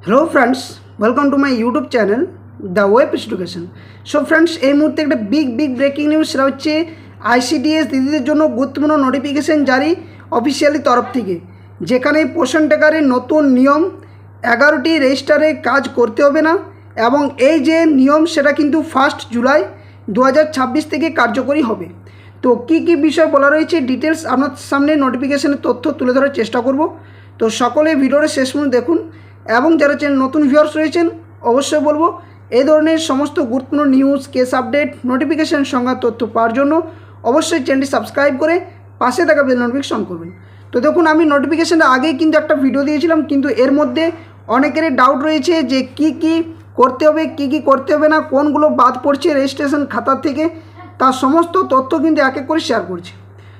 Hello friends, welcome to my YouTube channel the web education. So friends, এই মুহূর্তে একটা big breaking news, সেটা হচ্ছে আইসিডিএস দিদিদের জন্য গুরুত্বপূর্ণ নোটিফিকেশন জারি অফিসিয়ালি তরফ থেকে, যেখানে পোষণ টেকারের নতুন নিয়ম 11টি রেজিস্টারে কাজ করতে হবে না এবং এই যে নিয়ম সেটা কিন্তু 1 জুলাই 2026 থেকে কার্যকরী হবে। তো কি কি বিষয় বলা রয়েছে ডিটেলস আপনার সামনে নোটিফিকেশনের তথ্য তুলে ধরার চেষ্টা করব। তো সকলে ভিডিওর শেষ পর্যন্ত দেখুন এবং যারা চ্যানেল নতুন ভিউয়ার্স রয়েছেন অবশ্যই বলবো এই ধরনের সমস্ত গুরুত্বপূর্ণ নিউজ, কেস আপডেট, নোটিফিকেশন সংক্রান্ত তথ্য পাওয়ার জন্য অবশ্যই চ্যানেলটি সাবস্ক্রাইব করে পাশে থাকা বেল নোটিফিকেশন অন করবেন। তো দেখুন, আমি নোটিফিকেশানের আগেই কিন্তু একটা ভিডিও দিয়েছিলাম, কিন্তু এর মধ্যে অনেকেরই ডাউট রয়েছে যে কি কি করতে হবে, কি কি করতে হবে না, কোনগুলো বাদ পড়ছে রেজিস্ট্রেশন খাতা থেকে, তার সমস্ত তথ্য কিন্তু এক এক করে শেয়ার করছি।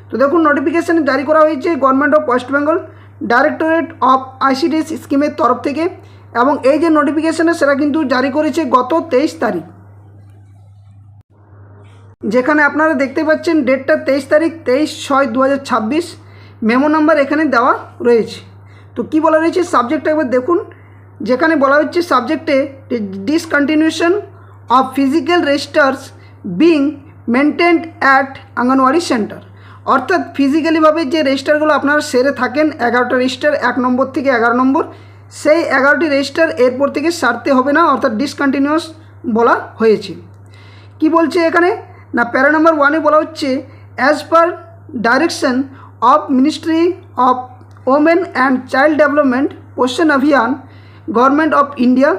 তো দেখুন, নোটিফিকেশান জারি করা হয়েছে government of West Bengal directorate of ICDS স্কিমের তরফ থেকে, এবং এই যে নোটিফিকেশানে সেটা কিন্তু জারি করেছে গত 23 তারিখ, যেখানে আপনারা দেখতে পাচ্ছেন ডেটটা 23 তারিখ 23/6/2026, মেমো নাম্বার এখানে দেওয়া রয়েছে। তো কি বলা রয়েছে সাবজেক্টটা একবার দেখুন, যেখানে বলা হচ্ছে সাবজেক্টে discontinuation of physical registers being maintained at anganwadi centre, অর্থাৎ ফিজিক্যালিভাবে যে রেজিস্টারগুলো আপনারা সেরে থাকেন 11টা রেজিস্টার 1 নম্বর থেকে 11 নম্বর, সেই 11টি রেজিস্টার এরপর থেকে সারতে হবে না, অর্থাৎ ডিসকন্টিনিউয়াস বলা হয়েছে। কি বলছে এখানে না, প্যারা নাম্বার 1-এ বলা হচ্ছে as per direction of ministry of women and child development পোষণ অভিযান government of India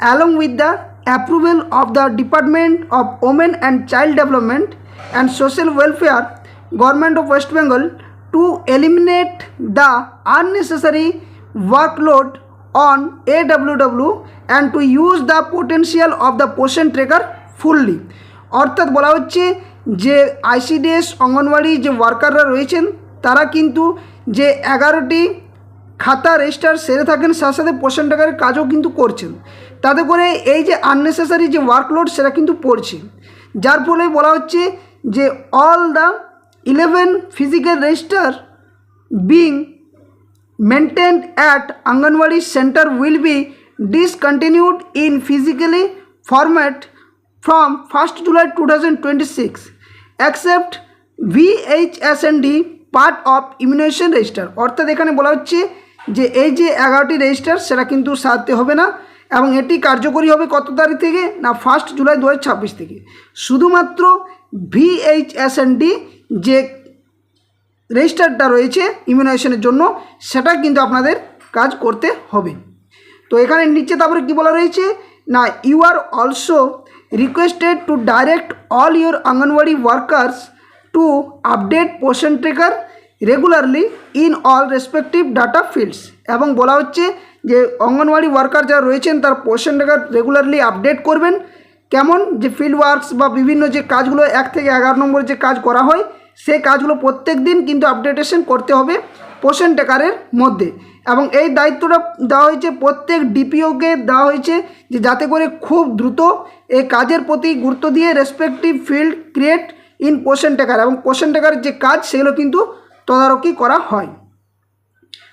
along with the approval of the department of women and child development and social welfare Government of West Bengal to eliminate the unnecessary workload on AWW and to use the potential of the পোষণ trekker fully, অর্থাৎ বলা হচ্ছে যে ICDS anganwadi যে ওয়ার্কাররা রয়েছেন তারা কিন্তু যে 11টি খাতা রেজিস্টার সেরে থাকেন, সাথে সাথে পোষণ ট্রেকারের কাজও কিন্তু করছেন, তাতে করে এই যে আননেসেসারি যে ওয়ার্কলোড সেটা কিন্তু পড়ছে, যার ফলে বলা হচ্ছে যে all the 11 physical register being maintained at Anganwadi center will be discontinued in physically format from 1st July 2026 except VHSND part of immunization register, অর্থাৎ এখানে বলা হচ্ছে যে এই যে 11টি রেজিস্টার সেটা কিন্তু সারতে হবে না এবং এটি কার্যকরী হবে কত তারিখ থেকে না 1 জুলাই 2026 থেকে। শুধুমাত্র ভিএইচএসএনডি যে রেজিস্টারটা রয়েছে ইমিউনাইজেশনের জন্য সেটা কিন্তু আপনাদের কাজ করতে হবে। তো এখানে নিচে তারপরে কী বলা রয়েছে না, you are also requested to direct all your anganwadi workers to update Poshan tracker regularly in all respective data fields, এবং বলা হচ্ছে যে অঙ্গনওয়াড়ি ওয়ার্কার যারা রয়েছেন তার পোষণ ট্রেকার রেগুলারলি আপডেট করবেন। কেমন যে ফিল্ড ওয়ার্কস বা বিভিন্ন যে কাজগুলো 1 থেকে 11 নম্বরে যে কাজ করা হয় সেই কাজগুলো প্রত্যেক দিন কিন্তু আপডেটেশন করতে হবে পোষণ ট্রেকারের মধ্যে, এবং এই দায়িত্বটা দেওয়া হয়েছে প্রত্যেক ডিপিওকে দেওয়া হয়েছে যে যাতে করে খুব দ্রুত এই কাজের প্রতি গুরুত্ব দিয়ে রেসপেক্টিভ ফিল্ড ক্রিয়েট ইন পোষণ ট্রেকার এবং পোষণ ট্রেকারের যে কাজ সেগুলো কিন্তু তদারকি করা হয়।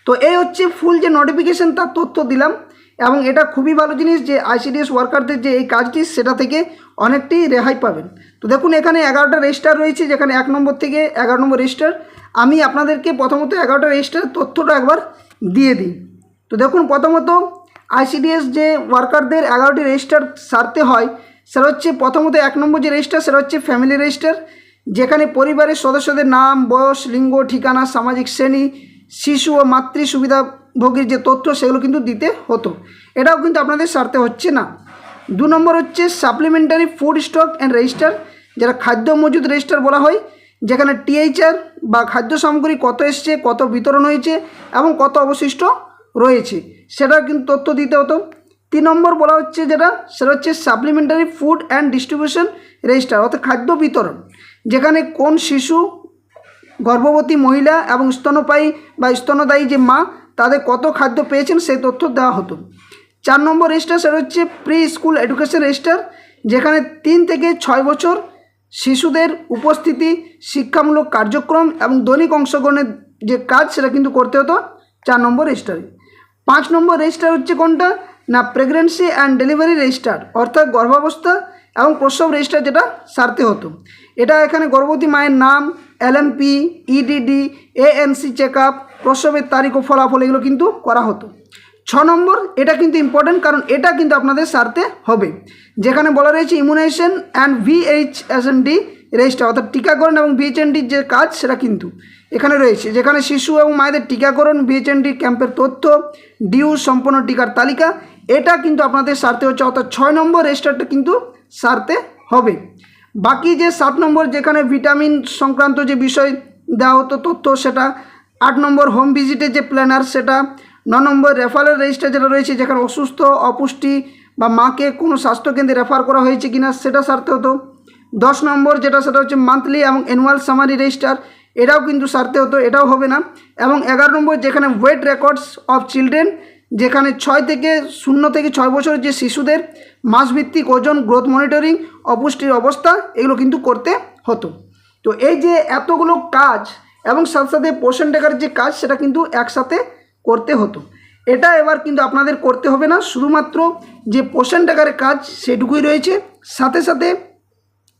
তো এই হচ্ছে ফুল যে নোটিফিকেশান তার তথ্য দিলাম, এবং এটা খুবই ভালো জিনিস যে আইসিডিএস ওয়ার্কারদের যে এই কাজটি সেটা থেকে অনেকটাই রেহাই পাবেন। তো দেখুন, এখানে 11টা রেজিস্টার রয়েছে, যেখানে 1 নম্বর থেকে 11 নম্বর রেজিস্টার। আমি আপনাদেরকে প্রথমত 11টা রেজিস্টারের তথ্যটা একবার দিয়ে দিই। তো দেখুন, প্রথমত আইসিডিএস যে ওয়ার্কারদের 11টি রেজিস্টার সারতে হয় সেটা হচ্ছে প্রথমত 1 নম্বর যে রেজিস্টার সেটা হচ্ছে ফ্যামিলি রেজিস্টার, যেখানে পরিবারের সদস্যদের নাম, বয়স, লিঙ্গ, ঠিকানা, সামাজিক শ্রেণী, শিশু ও মাতৃ সুবিধাভোগীর যে তথ্য সেগুলো কিন্তু দিতে হতো, এটাও কিন্তু আপনাদের সারতে হচ্ছে না। 2 নম্বর হচ্ছে supplementary food stock and register, যেটা খাদ্য মজুদ রেজিস্টার বলা হয়, যেখানে টিএইচআর বা খাদ্য সামগ্রী কত এসছে, কত বিতরণ হয়েছে এবং কত অবশিষ্ট রয়েছে সেটা কিন্তু তথ্য দিতে হতো। 3 নম্বর বলা হচ্ছে সেটা হচ্ছে supplementary food and distribution register, অর্থাৎ খাদ্য বিতরণ, যেখানে কোন শিশু, গর্ভবতী মহিলা এবং স্তন্যপায়ী বা স্তন্যদায়ী যে মা তাদের কত খাদ্য পেয়েছেন সেই তথ্য দেওয়া হতো। 4 নম্বর রেজিস্টার সেটা হচ্ছে প্রি স্কুল এডুকেশন রেজিস্টার, যেখানে 3 থেকে 6 বছর শিশুদের উপস্থিতি, শিক্ষামূলক কার্যক্রম এবং দৈনিক অংশগ্রহণের যে কাজ সেটা কিন্তু করতে হতো 4 নম্বর রেজিস্টারে। 5 নম্বর রেজিস্টার হচ্ছে কোনটা না প্রেগনেন্সি অ্যান্ড ডেলিভারি রেজিস্টার, অর্থাৎ গর্ভাবস্থা এবং প্রসব রেজিস্টার যেটা সারতে হতো। এটা এখানে গর্ভবতী মায়ের নাম, LMP, EDD, ANC check up, প্রসবের তারিখ ও ফলাফল এগুলো কিন্তু করা হতো। 6 নম্বর, এটা কিন্তু ইম্পর্টেন্ট, কারণ এটা কিন্তু আপনাদের সারতে হবে, যেখানে বলা রয়েছে ইমিউনাইজেশন অ্যান্ড VHSND রেজিস্টার, অর্থাৎ টিকাকরণ এবং VHNDর যে কাজ সেটা কিন্তু এখানে রয়েছে, যেখানে শিশু এবং মায়েদের টিকাকরণ, VHND ক্যাম্পের তথ্য, ডিউ সম্পন্ন টিকার তালিকা, এটা কিন্তু আপনাদের সারতে হচ্ছে, অর্থাৎ 6 নম্বর রেজিস্টারটা কিন্তু সারতে হবে। বাকি যে 7 নম্বর, যেখানে ভিটামিন সংক্রান্ত যে বিষয় দেওয়া হতো তথ্য সেটা, 8 নম্বর হোম ভিজিটের যে প্ল্যানার সেটা, 9 নম্বর রেফারেল রেজিস্টার যেটা রয়েছে, যেখানে অসুস্থ, অপুষ্টি বা মাকে কোনো স্বাস্থ্যকেন্দ্রে রেফার করা হয়েছে কিনা সেটা সারতে হতো। 10 নম্বর যেটা সেটা হচ্ছে মান্থলি এবং অ্যানুয়াল সামারি রেজিস্টার, এটাও কিন্তু সারতে হতো, এটাও হবে না। এবং 11 নম্বর, যেখানে ওয়েট রেকর্ডস অফ চিলড্রেন, যেখানে 0 থেকে 6 বছরের যে শিশুদের মাসভিত্তিক ওজন, গ্রোথ মনিটরিং, অপুষ্টির অবস্থা, এগুলো কিন্তু করতে হতো। তো এই যে এতগুলো কাজ এবং সাথে সাথে পোষণ ট্র্যাকার যে কাজ সেটা কিন্তু একসাথে করতে হতো। এটা এবার কিন্তু আপনাদের করতে হবে না, শুধুমাত্র যে পোষণ ট্র্যাকারের কাজ সেটুকুই রয়েছে, সাথে সাথে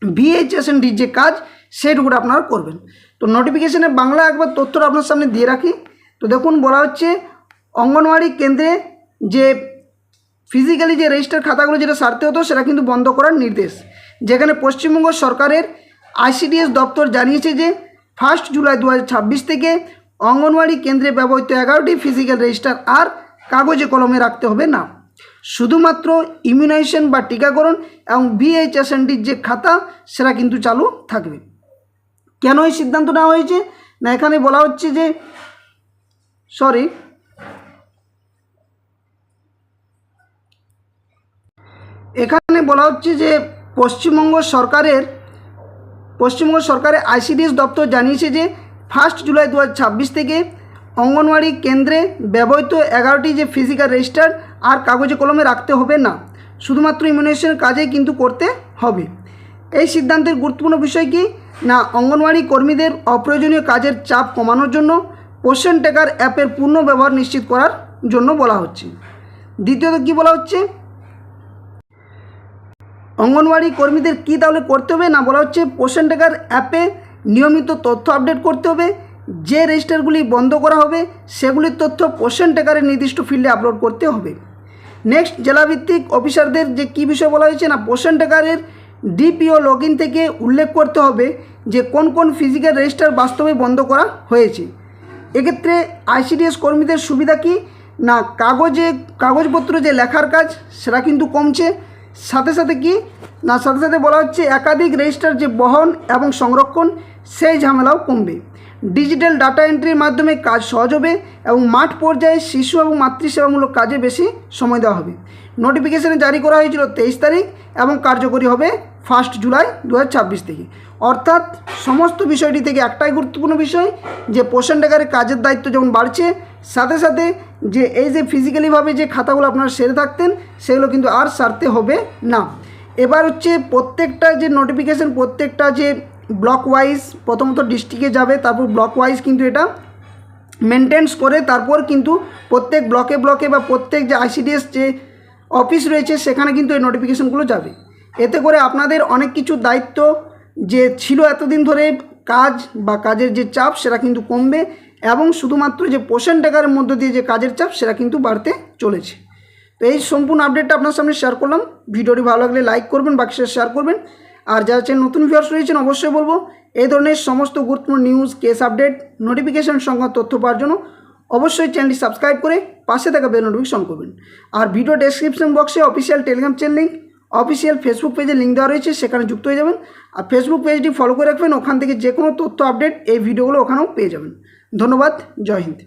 VHSND যে কাজ সেটুকুটা আপনারা করবেন। তো নোটিফিকেশনে বাংলা একবার তথ্যটা আপনার সামনে দিয়ে রাখি। তো দেখুন, বলা হচ্ছে অঙ্গনওয়াড়ি কেন্দ্রে যে ফিজিক্যালি যে রেজিস্টার খাতাগুলো যেটা সারতে হতো সেটা কিন্তু বন্ধ করার নির্দেশ, যেখানে পশ্চিমবঙ্গ সরকারের ICDS দপ্তর জানিয়েছে যে 1 জুলাই 2026 থেকে অঙ্গনওয়াড়ি কেন্দ্রে ব্যবহৃত 11টি ফিজিক্যাল রেজিস্টার আর কাগজে কলমে রাখতে হবে না, শুধুমাত্র ইমিউনাইজেশন বা টিকাকরণ এবং VHSNDর যে খাতা সেটা কিন্তু চালু থাকবে। কেন এই সিদ্ধান্ত নেওয়া হয়েছে? না, এখানে বলা হচ্ছে যে এখানে বলা হচ্ছে যে পশ্চিমবঙ্গ সরকারের ICDS দপ্তর জানিয়েছে যে 1 জুলাই 2026 থেকে অঙ্গনওয়াড়ি কেন্দ্রে ব্যবহৃত 11টি যে ফিজিক্যাল রেজিস্টার আর কাগজে কলমে রাখতে হবে না, শুধুমাত্র ইমিউনাইজেশনের কাজেই কিন্তু করতে হবে। এই সিদ্ধান্তের গুরুত্বপূর্ণ বিষয় কি না, অঙ্গনওয়াড়ি কর্মীদের অপ্রয়োজনীয় কাজের চাপ কমানোর জন্য পোষণ ট্র্যাকার অ্যাপের পূর্ণ ব্যবহার নিশ্চিত করার জন্য বলা হচ্ছে। দ্বিতীয়ত কি বলা হচ্ছে, অঙ্গনওয়াড়ি কর্মীদের কী তাহলে করতে হবে না, বলা হচ্ছে পোষণ ট্র্যাকার অ্যাপে নিয়মিত তথ্য আপডেট করতে হবে, যে রেজিস্টারগুলি বন্ধ করা হবে সেগুলির তথ্য পোষণ ট্র্যাকারের নির্দিষ্ট ফিল্ডে আপলোড করতে হবে। নেক্সট, জেলাভিত্তিক অফিসারদের যে কী বিষয় বলা হয়েছে না, পোষণ ট্র্যাকারের DPO লগইন থেকে উল্লেখ করতে হবে যে কোন কোন ফিজিক্যাল রেজিস্টার বাস্তবে বন্ধ করা হয়েছে। এক্ষেত্রে ICDS কর্মীদের সুবিধা কি না, কাগজপত্র যে লেখার কাজ সেটা কিন্তু কমছে, সাথে সাথে বলা হচ্ছে একাধিক রেজিস্টার যে বহন এবং সংরক্ষণ সেই ঝামেলাও কমবে। ডিজিটাল ডাটা এন্ট্রির মাধ্যমে কাজ সহজ হবে এবং মাঠ পর্যায়ে শিশু এবং মাতৃসেবামূলক কাজে বেশি সময় দেওয়া হবে। নোটিফিকেশনে জারি করা হয়েছিল 23 তারিখ এবং কার্যকরী হবে 1 জুলাই 2026 থেকে। অর্থাৎ সমস্ত বিষয়টি থেকে একটাই গুরুত্বপূর্ণ বিষয় যে পোষণ ট্র্যাকারের কাজের দায়িত্ব যেমন বাড়ছে, সাথে সাথে যে এই যে ফিজিক্যালিভাবে যে খাতাগুলো আপনারা সেরে থাকতেন সেগুলো কিন্তু আর সারতে হবে না। এবার হচ্ছে প্রত্যেকটা যে নোটিফিকেশন, প্রত্যেকটা যে ব্লক ওয়াইজ, প্রথমত ডিস্ট্রিক্টে যাবে, তারপর ব্লক ওয়াইজ কিন্তু এটা মেনটেন্স করে তারপর কিন্তু প্রত্যেক ব্লকে বা প্রত্যেক যে ICDS যে অফিস রয়েছে সেখানে কিন্তু এই নোটিফিকেশনগুলো যাবে। এতে করে আপনাদের অনেক কিছু দায়িত্ব যে ছিল এতদিন ধরে কাজ বা কাজের যে চাপ সেটা কিন্তু কমবে এবং শুধুমাত্র যে পোষণ ট্র্যাকারের মধ্য দিয়ে যে কাজের চাপ সেটা কিন্তু বাড়তে চলেছে। তো এই সম্পূর্ণ আপডেটটা আপনার সামনে শেয়ার করলাম। ভিডিওটি ভালো লাগলে লাইক করবেন, বাকি শেয়ার করবেন। আর যারা চ্যানেল নতুন ভিউয়ার্স রয়েছেন অবশ্যই বলবো এই ধরনের সমস্ত গুরুত্বপূর্ণ নিউজ, কেস আপডেট, নোটিফিকেশন সংক্রান্ত তথ্য পাওয়ার জন্য অবশ্যই চ্যানেলটি সাবস্ক্রাইব করে পাশে থাকা বেল নোটিফিকেশন করবেন। আর ভিডিও ডেসক্রিপশন বক্সে official Telegram channel link, official Facebook পেজের লিঙ্ক দেওয়া রয়েছে, সেখানে যুক্ত হয়ে যাবেন। আর ফেসবুক পেজটি ফলো করে রাখবেন, ওখান থেকে যে কোনো তথ্য আপডেট এই ভিডিওগুলো ওখানেও পেয়ে যাবেন। ধন্যবাদ, জয় হিন্দ।